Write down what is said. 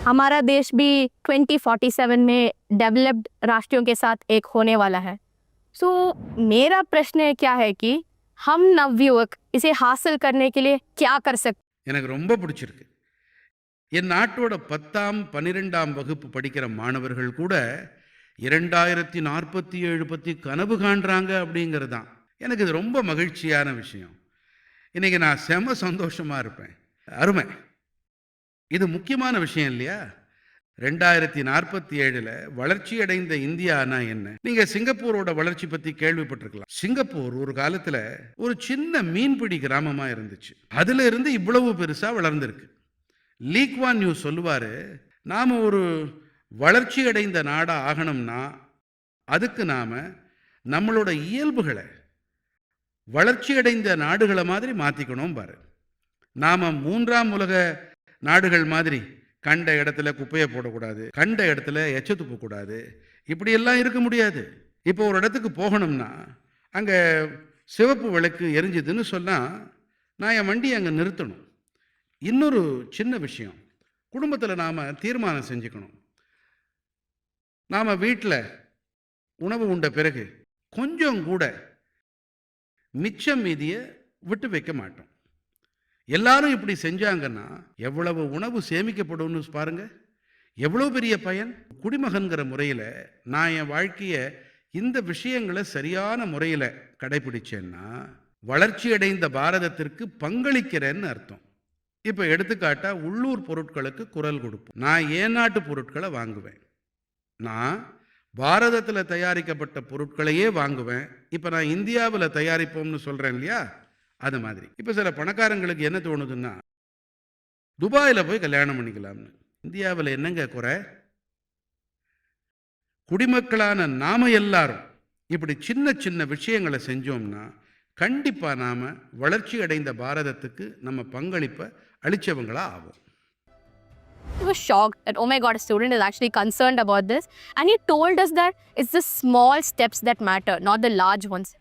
हमारा देश भी 2047 में डेवलप्ड राष्ट्रों के साथ एक होने वाला है। सो मेरा प्रश्न क्या है कि हम नवयुवक इसे हासिल करने के लिए क्या कर सकते எனக்கு ரொம்ப பிடிச்சிருக்கு. என் நாட்டோட 10ஆம் 12ஆம் வகுப்பு படிக்கிற மாணவர்கள் கூட 2047 பத்தி கனவு காண்றாங்க அப்படிங்கிறது தான். எனக்கு இது ரொம்ப மகிழ்ச்சியான விஷயம். இன்னைக்கு நான் செம சந்தோஷமா இருப்பேன். அருமை. இது முக்கியமான விஷயம் இல்லையா? 2047ல வளர்ச்சி அடைந்த இந்தியானா என்ன? நீங்க சிங்கப்பூரோட வளர்ச்சி பத்தி கேள்விப்பட்டிருக்கலாம். சிங்கப்பூர் ஒரு காலத்துல ஒரு சின்ன மீன்பிடி கிராமமா இருந்துச்சு. அதுல இருந்து இவ்வளவு பெருசா வளர்ந்திருக்கு. லீ குவான் யூ சொல்லுவாரு, நாம ஒரு வளர்ச்சி அடைந்த நாடா ஆகணும்னா அதுக்கு நாம நம்மளோட இயல்புகளை வளர்ச்சி அடைந்த நாடுகளை மாதிரி மாத்திக்கணும் பாரு. நாம 3ஆம் உலக நாடுகள் மாதிரி கண்ட இடத்துல குப்பையை போடக்கூடாது, கண்ட இடத்துல எச்ச துப்பக்கூடாது, இப்படியெல்லாம் இருக்க முடியாது. இப்போ ஒரு இடத்துக்கு போகணும்னா அங்கே சிவப்பு விளக்கு எரிஞ்சுதுன்னு சொன்னால் நான் என் வண்டியை அங்கே நிறுத்தணும். இன்னொரு சின்ன விஷயம், குடும்பத்தில் நாம் தீர்மானம் செஞ்சுக்கணும். நாம் வீட்டில் உணவு உண்ட பிறகு கொஞ்சம் கூட மிச்சம் மீதியை விட்டு வைக்க மாட்டோம். எல்லாரும் இப்படி செஞ்சாங்கன்னா எவ்வளவு உணவு சேமிக்கப்படும்னு பாருங்க. எவ்வளோ பெரிய பயன். குடிமகன்கிற முறையில் நான் என் வாழ்க்கையை இந்த விஷயங்களை சரியான முறையில் கடைபிடிச்சேன்னா வளர்ச்சி அடைந்த பாரதத்திற்கு பங்களிக்கிறேன்னு அர்த்தம். இப்போ எடுத்துக்காட்டா உள்ளூர் பொருட்களுக்கு குரல் கொடுப்போம். நான் ஏன் நாட்டு பொருட்களை வாங்குவேன். நான் பாரதத்தில் தயாரிக்கப்பட்ட பொருட்களையே வாங்குவேன். இப்போ நான் இந்தியாவில் தயாரிப்போம்னு சொல்கிறேன் இல்லையா? அது மாதிரி இப்போ சில பணக்காரங்களுக்கு என்ன தோணுதுன்னா, துபாயில் போய் கல்யாணம் பண்ணிக்கலாம்னு. இந்தியாவில் என்னங்க குறை? குடிமக்களான நாம எல்லாரும் இப்படி சின்ன சின்ன விஷயங்களை செஞ்சோம்னா கண்டிப்பாக நாம் வளர்ச்சி அடைந்த பாரதத்துக்கு நம்ம பங்களிப்பை அளித்தவங்களா ஆகும். He was shocked that, oh my God, a student is actually concerned about this. And he told us that it's the small steps that matter, not the large ones.